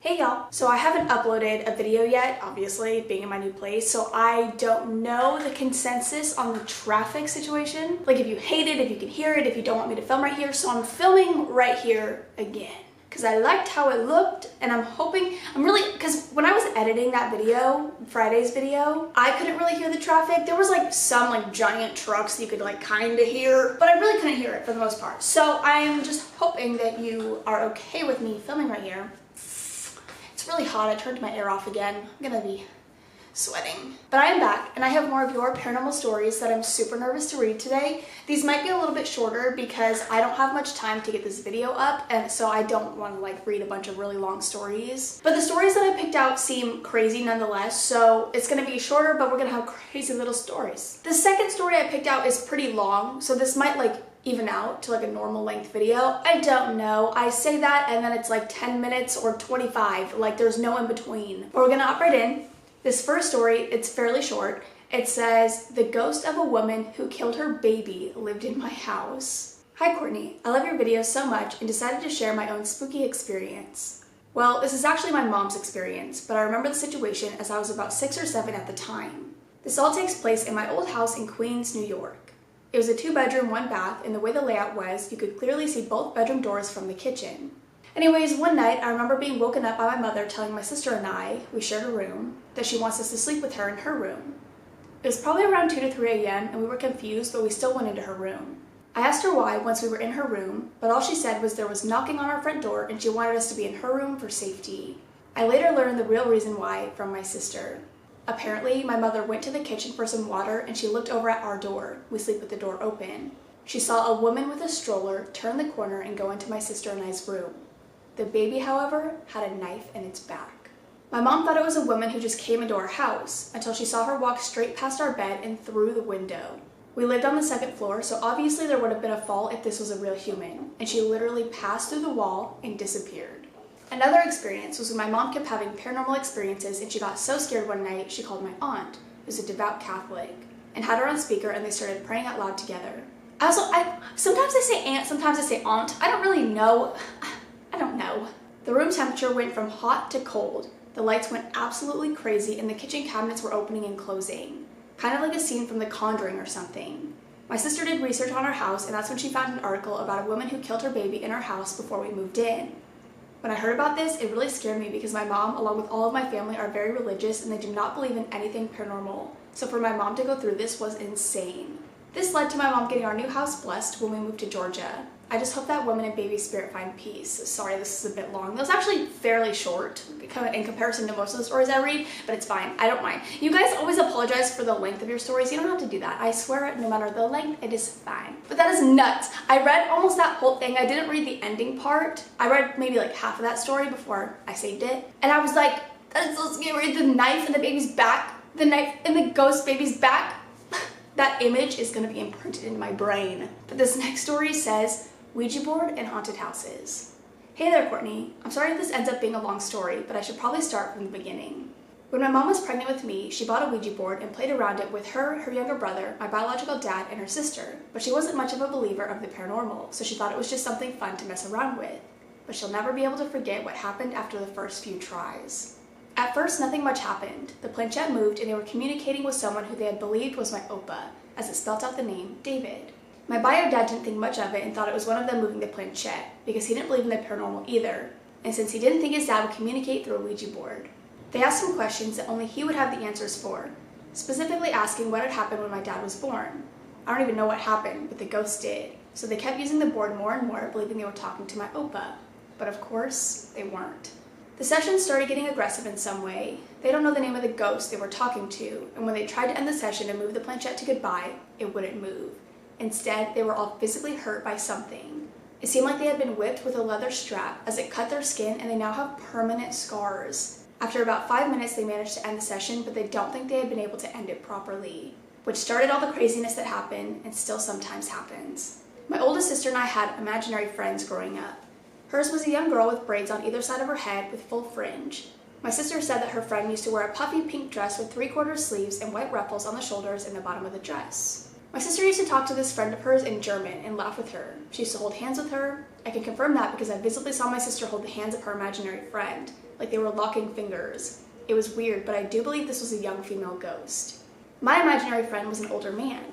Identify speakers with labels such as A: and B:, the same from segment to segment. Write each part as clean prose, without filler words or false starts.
A: Hey y'all! So I haven't uploaded a video yet, obviously, being in my new place, so I don't know the consensus on the traffic situation. Like if you hate it, if you can hear it, if you don't want me to film right here, so I'm filming right here again. Because I liked how it looked, and because when I was editing that video, Friday's video, I couldn't really hear the traffic. There was like some like giant trucks that you could like kind of hear, but I really couldn't hear it for the most part. So I'm just hoping that you are okay with me filming right here. It's really hot. I turned my air off again. I'm gonna be sweating. But I am back and I have more of your paranormal stories that I'm super nervous to read today. These might be a little bit shorter because I don't have much time to get this video up, and so I don't want to like read a bunch of really long stories. But the stories that I picked out seem crazy nonetheless, so it's gonna be shorter, but we're gonna have crazy little stories. The second story I picked out is pretty long, so this might like even out to like a normal length video. I don't know. I say that and then it's like 10 minutes or 25. Like there's no in between. But we're gonna hop right in. This first story, it's fairly short. It says, "The ghost of a woman who killed her baby lived in my house." Hi Courtney, I love your videos so much and decided to share my own spooky experience. Well, this is actually my mom's experience, but I remember the situation as I was about 6 or 7 at the time. This all takes place in my old house in Queens, New York. It was a 2-bedroom, 1-bath, and the way the layout was, you could clearly see both bedroom doors from the kitchen. Anyways, one night, I remember being woken up by my mother telling my sister and I, we shared a room, that she wants us to sleep with her in her room. It was probably around 2 to 3 a.m. and we were confused, but we still went into her room. I asked her why once we were in her room, but all she said was there was knocking on our front door and she wanted us to be in her room for safety. I later learned the real reason why from my sister. Apparently, my mother went to the kitchen for some water and she looked over at our door. We sleep with the door open. She saw a woman with a stroller turn the corner and go into my sister and I's room. The baby, however, had a knife in its back. My mom thought it was a woman who just came into our house until she saw her walk straight past our bed and through the window. We lived on the 2nd floor, so obviously there would have been a fall if this was a real human, and she literally passed through the wall and disappeared. Another experience was when my mom kept having paranormal experiences and she got so scared one night she called my aunt, who's a devout Catholic, and had her on speaker and they started praying out loud together. Sometimes I say aunt, sometimes I say aunt. I don't really know. I don't know. The room temperature went from hot to cold. The lights went absolutely crazy and the kitchen cabinets were opening and closing. Kind of like a scene from The Conjuring or something. My sister did research on our house and that's when she found an article about a woman who killed her baby in our house before we moved in. When I heard about this, it really scared me because my mom, along with all of my family, are very religious and they do not believe in anything paranormal. So for my mom to go through this was insane. This led to my mom getting our new house blessed when we moved to Georgia. I just hope that woman and baby spirit find peace. Sorry, this is a bit long. That was actually fairly short in comparison to most of the stories I read, but it's fine. I don't mind. You guys always apologize for the length of your stories. You don't have to do that. I swear, no matter the length, it is fine. But that is nuts. I read almost that whole thing. I didn't read the ending part. I read maybe like half of that story before I saved it. And I was like, that is so scary. The knife in the baby's back. The knife in the ghost baby's back. That image is going to be imprinted in my brain. But this next story says, Ouija board and haunted houses. Hey there, Courtney. I'm sorry if this ends up being a long story, but I should probably start from the beginning. When my mom was pregnant with me, she bought a Ouija board and played around it with her younger brother, my biological dad, and her sister. But she wasn't much of a believer of the paranormal, so she thought it was just something fun to mess around with. But she'll never be able to forget what happened after the first few tries. At first, nothing much happened. The planchette moved and they were communicating with someone who they had believed was my oppa, as it spelt out the name David. My bio dad didn't think much of it and thought it was one of them moving the planchette because he didn't believe in the paranormal either, and since he didn't think his dad would communicate through a Ouija board. They asked him questions that only he would have the answers for, specifically asking what had happened when my dad was born. I don't even know what happened, but the ghost did, so they kept using the board more and more, believing they were talking to my oppa, but of course, they weren't. The sessions started getting aggressive in some way. They don't know the name of the ghost they were talking to, and when they tried to end the session and move the planchette to goodbye, it wouldn't move. Instead, they were all physically hurt by something. It seemed like they had been whipped with a leather strap as it cut their skin and they now have permanent scars. After about 5 minutes, they managed to end the session, but they don't think they had been able to end it properly, which started all the craziness that happened and still sometimes happens. My oldest sister and I had imaginary friends growing up. Hers was a young girl with braids on either side of her head with full fringe. My sister said that her friend used to wear a puffy pink dress with 3/4 sleeves and white ruffles on the shoulders and the bottom of the dress. My sister used to talk to this friend of hers in German and laugh with her. She used to hold hands with her, I can confirm that because I visibly saw my sister hold the hands of her imaginary friend, like they were locking fingers. It was weird, but I do believe this was a young female ghost. My imaginary friend was an older man.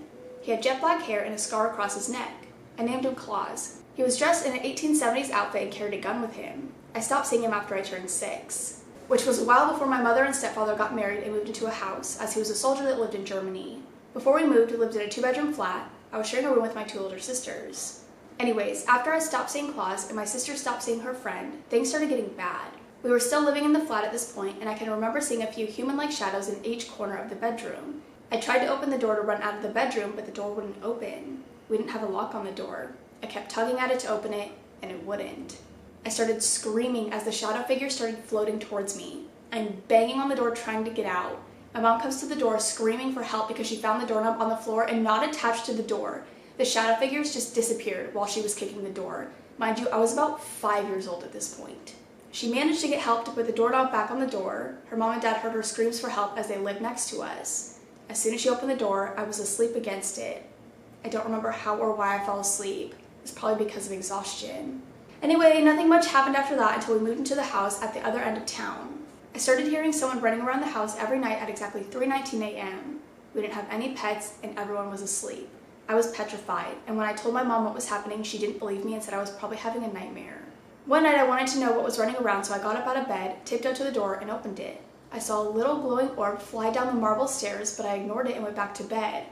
A: He had jet black hair and a scar across his neck. I named him Claus. He was dressed in an 1870s outfit and carried a gun with him. I stopped seeing him after I turned 6, which was a while before my mother and stepfather got married and moved into a house, as he was a soldier that lived in Germany. Before we moved, we lived in a 2-bedroom flat. I was sharing a room with my 2 older sisters. Anyways, after I stopped seeing Claus and my sister stopped seeing her friend, things started getting bad. We were still living in the flat at this point, and I can remember seeing a few human-like shadows in each corner of the bedroom. I tried to open the door to run out of the bedroom, but the door wouldn't open. We didn't have a lock on the door. I kept tugging at it to open it, and it wouldn't. I started screaming as the shadow figure started floating towards me. I'm banging on the door trying to get out. My mom comes to the door screaming for help because she found the doorknob on the floor and not attached to the door. The shadow figures just disappeared while she was kicking the door. Mind you, I was about 5 years old at this point. She managed to get help to put the doorknob back on the door. Her mom and dad heard her screams for help as they lived next to us. As soon as she opened the door, I was asleep against it. I don't remember how or why I fell asleep. It's probably because of exhaustion. Anyway, nothing much happened after that until we moved into the house at the other end of town. I started hearing someone running around the house every night at exactly 3:19 a.m. We didn't have any pets and everyone was asleep. I was petrified, and when I told my mom what was happening, she didn't believe me and said I was probably having a nightmare. One night I wanted to know what was running around, so I got up out of bed, tiptoed to the door, and opened it. I saw a little glowing orb fly down the marble stairs, but I ignored it and went back to bed.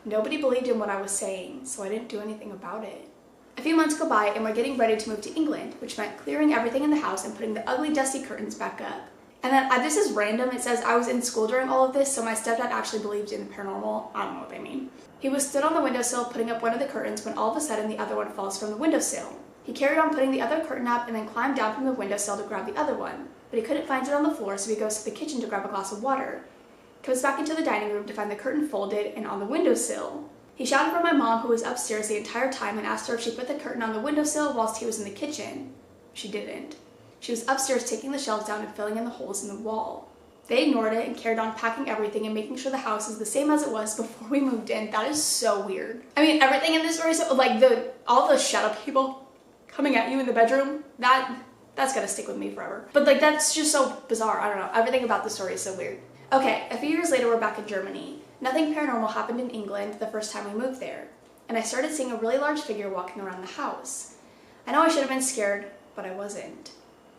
A: Nobody believed in what I was saying, so I didn't do anything about it. A few months go by and we're getting ready to move to England, which meant clearing everything in the house and putting the ugly dusty curtains back up. And then, this is random, it says I was in school during all of this, so my stepdad actually believed in the paranormal. I don't know what they mean. He was stood on the windowsill putting up one of the curtains when all of a sudden the other one falls from the windowsill. He carried on putting the other curtain up and then climbed down from the windowsill to grab the other one, but he couldn't find it on the floor, so he goes to the kitchen to grab a glass of water. Comes back into the dining room to find the curtain folded and on the windowsill. He shouted for my mom, who was upstairs the entire time, and asked her if she put the curtain on the windowsill whilst he was in the kitchen. She didn't. She was upstairs taking the shelves down and filling in the holes in the wall. They ignored it and carried on packing everything and making sure the house is the same as it was before we moved in. That is so weird. I mean, everything in this story is so, like, all the shadow people coming at you in the bedroom, that's gonna stick with me forever. But like, that's just so bizarre. I don't know. Everything about the story is so weird. Okay, a few years later, we're back in Germany. Nothing paranormal happened in England the first time we moved there, and I started seeing a really large figure walking around the house. I know I should have been scared, but I wasn't.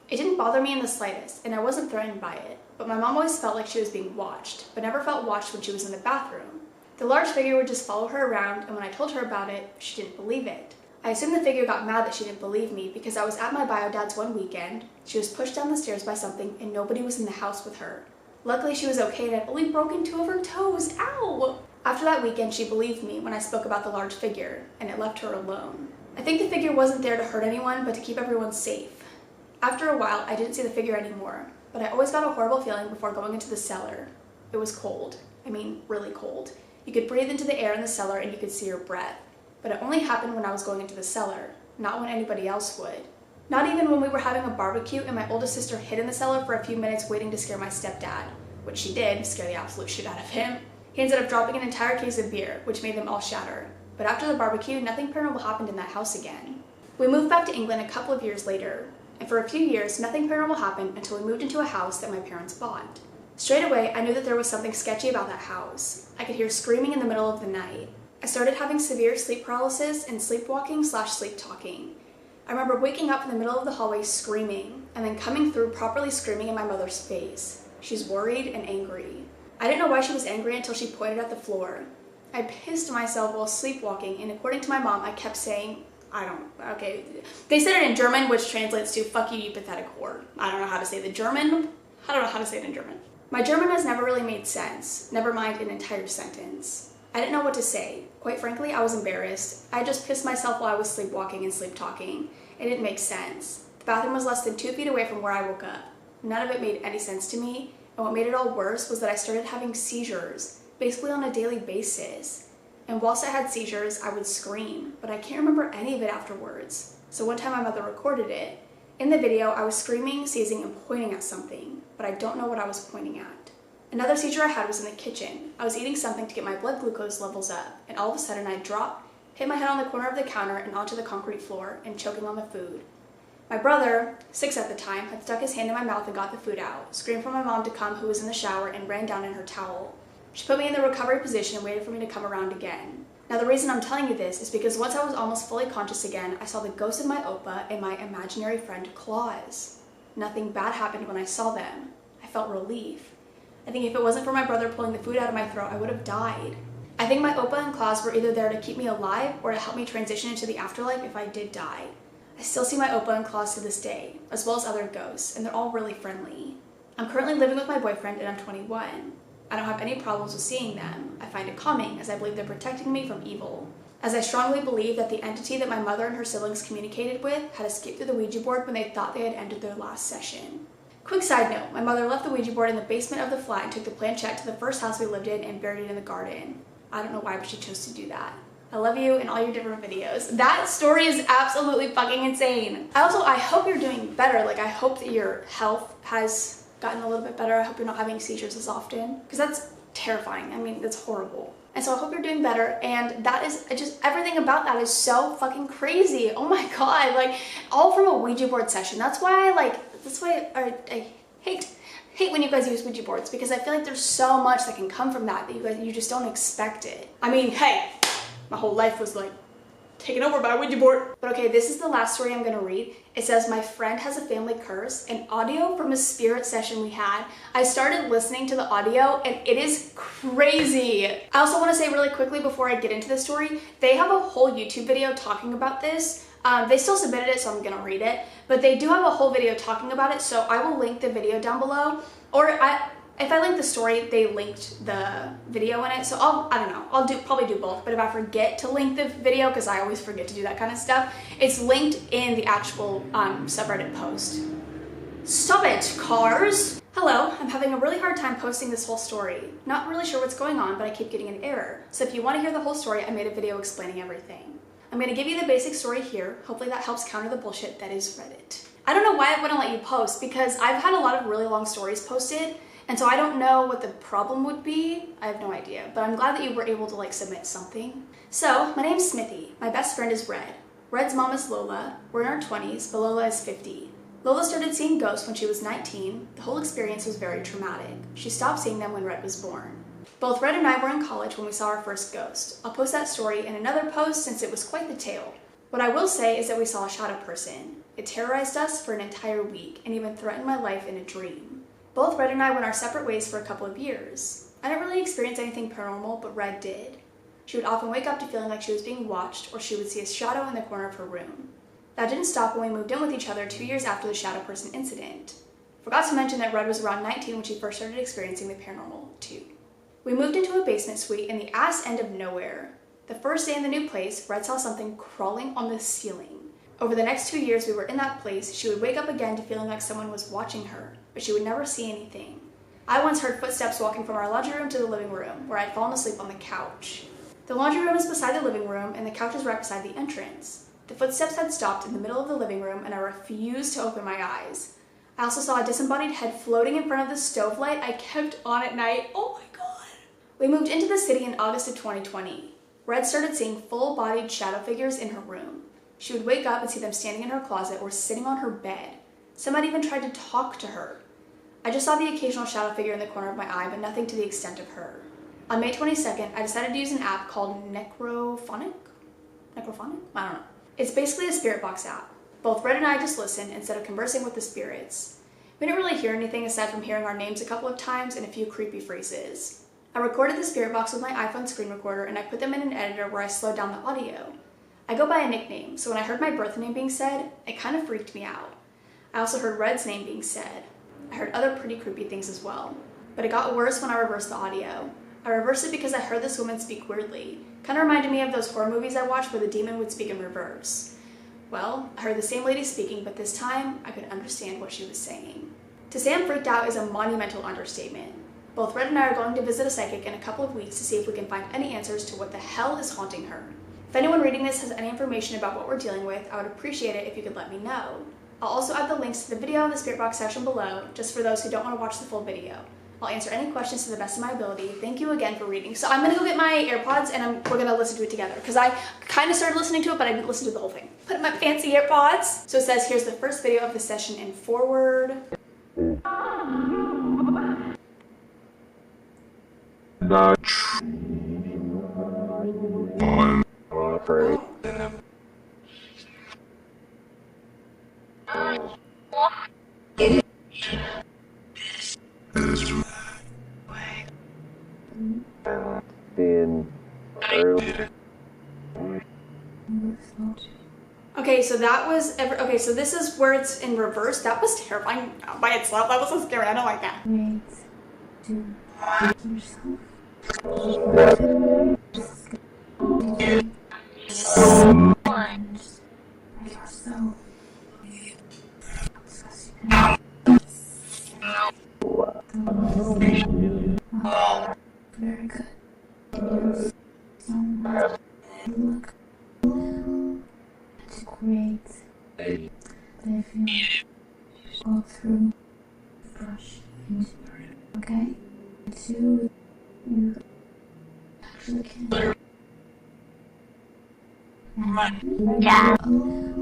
A: It didn't bother me in the slightest, and I wasn't threatened by it, but my mom always felt like she was being watched, but never felt watched when she was in the bathroom. The large figure would just follow her around, and when I told her about it, she didn't believe it. I assumed the figure got mad that she didn't believe me because I was at my bio dad's one weekend, she was pushed down the stairs by something, and nobody was in the house with her. Luckily, she was okay and had only broken 2 of her toes. Ow! After that weekend, she believed me when I spoke about the large figure, and it left her alone. I think the figure wasn't there to hurt anyone, but to keep everyone safe. After a while, I didn't see the figure anymore, but I always got a horrible feeling before going into the cellar. It was cold. I mean, really cold. You could breathe into the air in the cellar and you could see your breath. But it only happened when I was going into the cellar, not when anybody else would. Not even when we were having a barbecue and my oldest sister hid in the cellar for a few minutes waiting to scare my stepdad, which she did, scare the absolute shit out of him. He ended up dropping an entire case of beer, which made them all shatter. But after the barbecue, nothing paranormal happened in that house again. We moved back to England a couple of years later, and for a few years, nothing paranormal happened until we moved into a house that my parents bought. Straight away, I knew that there was something sketchy about that house. I could hear screaming in the middle of the night. I started having severe sleep paralysis and sleepwalking/sleep talking. I remember waking up in the middle of the hallway screaming, and then coming through properly screaming in my mother's face. She's worried and angry. I didn't know why she was angry until she pointed at the floor. I pissed myself while sleepwalking, and according to my mom, I kept saying, okay. They said it in German, which translates to, fuck you, you pathetic whore. I don't know how to say the German. I don't know how to say it in German. My German has never really made sense, never mind an entire sentence. I didn't know what to say. Quite frankly, I was embarrassed. I just pissed myself while I was sleepwalking and sleep talking. It didn't make sense. The bathroom was less than 2 feet away from where I woke up. None of it made any sense to me, and what made it all worse was that I started having seizures, basically on a daily basis. And whilst I had seizures, I would scream, but I can't remember any of it afterwards. So one time my mother recorded it. In the video, I was screaming, seizing, and pointing at something, but I don't know what I was pointing at. Another seizure I had was in the kitchen. I was eating something to get my blood glucose levels up, and all of a sudden I dropped, hit my head on the corner of the counter and onto the concrete floor, and choking on the food. My brother, 6 at the time, had stuck his hand in my mouth and got the food out, screamed for my mom to come, who was in the shower, and ran down in her towel. She put me in the recovery position and waited for me to come around again. Now the reason I'm telling you this is because once I was almost fully conscious again, I saw the ghost of my Opa and my imaginary friend Claus. Nothing bad happened when I saw them. I felt relief. I think if it wasn't for my brother pulling the food out of my throat, I would have died. I think my Opa and Claus were either there to keep me alive or to help me transition into the afterlife if I did die. I still see my Opa and Claus to this day, as well as other ghosts, and they're all really friendly. I'm currently living with my boyfriend and I'm 21. I don't have any problems with seeing them. I find it calming as I believe they're protecting me from evil. As I strongly believe that the entity that my mother and her siblings communicated with had escaped through the Ouija board when they thought they had ended their last session. Quick side note, my mother left the Ouija board in the basement of the flat and took the planchette to the first house we lived in and buried it in the garden. I don't know why, but she chose to do that. I love you and all your different videos. That story is absolutely fucking insane. I hope you're doing better. Like, I hope that your health has gotten a little bit better. I hope you're not having seizures as often, because that's terrifying. I mean, that's horrible. And so I hope you're doing better, and that is just, everything about that is so fucking crazy. Oh my god, like, all from a Ouija board session. That's why I hate when you guys use Ouija boards, because I feel like there's so much that can come from that you just don't expect it. I mean, hey, my whole life was like taken over by a Ouija board. But okay, this is the last story I'm gonna read. It says, my friend has a family curse, an audio from a spirit session we had. I started listening to the audio and it is crazy. I also want to say really quickly before I get into the story, they have a whole YouTube video talking about this. They still submitted it, so I'm gonna read it, but they do have a whole video talking about it, so I will link the video down below, or if I link the story, they linked the video in it, so I don't know, I'll probably do both, but if I forget to link the video, because I always forget to do that kind of stuff, it's linked in the actual subreddit post. Stop it, cars! Hello, I'm having a really hard time posting this whole story. Not really sure what's going on, but I keep getting an error, so if you want to hear the whole story, I made a video explaining everything. I'm going to give you the basic story here. Hopefully that helps counter the bullshit that is Reddit. I don't know why I wouldn't let you post, because I've had a lot of really long stories posted, and so I don't know what the problem would be. I have no idea, but I'm glad that you were able to like submit something. So, my name's Smithy. My best friend is Red. Red's mom is Lola. We're in our 20s, but Lola is 50. Lola started seeing ghosts when she was 19. The whole experience was very traumatic. She stopped seeing them when Red was born. Both Red and I were in college when we saw our first ghost. I'll post that story in another post since it was quite the tale. What I will say is that we saw a shadow person. It terrorized us for an entire week and even threatened my life in a dream. Both Red and I went our separate ways for a couple of years. I didn't really experience anything paranormal, but Red did. She would often wake up to feeling like she was being watched, or she would see a shadow in the corner of her room. That didn't stop when we moved in with each other 2 years after the shadow person incident. Forgot to mention that Red was around 19 when she first started experiencing the paranormal too. We moved into a basement suite in the ass end of nowhere. The first day in the new place, Red saw something crawling on the ceiling. Over the next 2 years we were in that place, she would wake up again to feeling like someone was watching her, but she would never see anything. I once heard footsteps walking from our laundry room to the living room, where I'd fallen asleep on the couch. The laundry room is beside the living room, and the couch is right beside the entrance. The footsteps had stopped in the middle of the living room, and I refused to open my eyes. I also saw a disembodied head floating in front of the stove light I kept on at night. Oh my god! We moved into the city in August of 2020. Red started seeing full-bodied shadow figures in her room. She would wake up and see them standing in her closet or sitting on her bed. Some had even tried to talk to her. I just saw the occasional shadow figure in the corner of my eye, but nothing to the extent of her. On May 22nd, I decided to use an app called Necrophonic? I don't know. It's basically a spirit box app. Both Red and I just listened instead of conversing with the spirits. We didn't really hear anything aside from hearing our names a couple of times and a few creepy phrases. I recorded the spirit box with my iPhone screen recorder and I put them in an editor where I slowed down the audio. I go by a nickname, so when I heard my birth name being said, it kind of freaked me out. I also heard Red's name being said. I heard other pretty creepy things as well. But it got worse when I reversed the audio. I reversed it because I heard this woman speak weirdly. Kind of reminded me of those horror movies I watched where the demon would speak in reverse. Well, I heard the same lady speaking, but this time I could understand what she was saying. To say I'm freaked out is a monumental understatement. Both Red and I are going to visit a psychic in a couple of weeks to see if we can find any answers to what the hell is haunting her. If anyone reading this has any information about what we're dealing with, I would appreciate it if you could let me know. I'll also add the links to the video in the spirit box section below, just for those who don't want to watch the full video. I'll answer any questions to the best of my ability. Thank you again for reading. So I'm gonna go get my AirPods and we're gonna listen to it together because I kind of started listening to it, but I didn't listen to the whole thing. Put in my fancy AirPods. So it says, here's the first video of the session in forward. Okay, so that was okay, so this is where it's in reverse. That was terrifying by itself. That was so scary. I don't like that.
B: Very good. Look. That's great. But if you go through, brush, okay? Two, you actually can.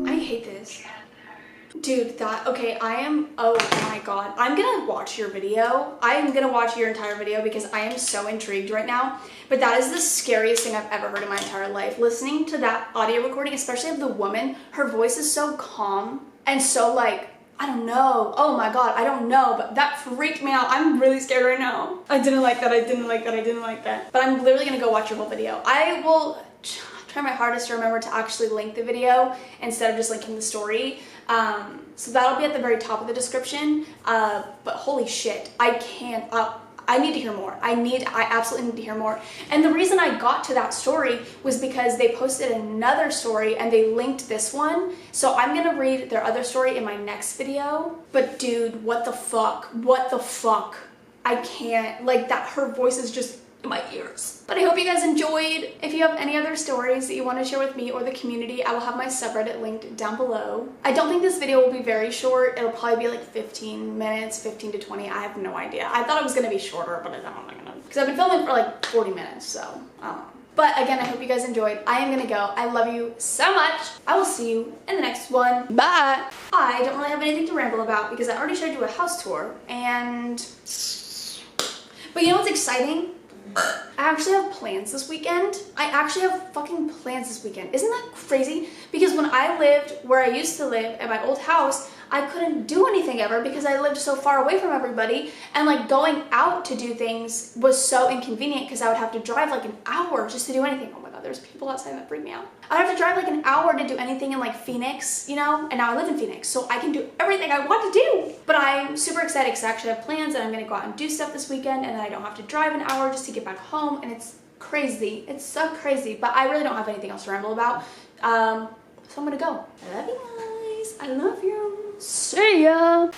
A: I hate this. Dude, okay, oh my god. I'm gonna watch your video. I am gonna watch your entire video because I am so intrigued right now. But that is the scariest thing I've ever heard in my entire life. Listening to that audio recording, especially of the woman, her voice is so calm and so like, I don't know. Oh my god, I don't know, but that freaked me out. I'm really scared right now. I didn't like that, I didn't like that, I didn't like that. But I'm literally gonna go watch your whole video. I will try my hardest to remember to actually link the video instead of just linking the story. So that'll be at the very top of the description. But holy shit, I need to hear more. I absolutely need to hear more. And the reason I got to that story was because they posted another story and they linked this one. So I'm gonna read their other story in my next video. But dude, what the fuck? What the fuck? I can't, like that, her voice is just in my ears. But I hope you guys enjoyed. If you have any other stories that you want to share with me or the community, I will have my subreddit linked down below. I don't think this video will be very short. It'll probably be like 15 minutes, 15 to 20. I have no idea. I thought it was going to be shorter, but I don't know. Because I've been filming for like 40 minutes, so I don't know. But again, I hope you guys enjoyed. I am gonna go. I love you so much. I will see you in the next one. Bye. I don't really have anything to ramble about because I already showed you a house tour but you know what's exciting? I actually have plans this weekend. I actually have fucking plans this weekend. Isn't that crazy? Because when I lived where I used to live at my old house, I couldn't do anything ever because I lived so far away from everybody, and like going out to do things was so inconvenient because I would have to drive like an hour just to do anything. Oh my god, there's people outside that freak me out. I'd have to drive like an hour to do anything in like Phoenix, you know, and now I live in Phoenix, so I can do everything I want to do. But I'm super excited because I actually have plans and I'm gonna go out and do stuff this weekend, and then I don't have to drive an hour just to get back home, and it's crazy. It's so crazy, but I really don't have anything else to ramble about. So I'm gonna go. I love you guys. I love you. See ya.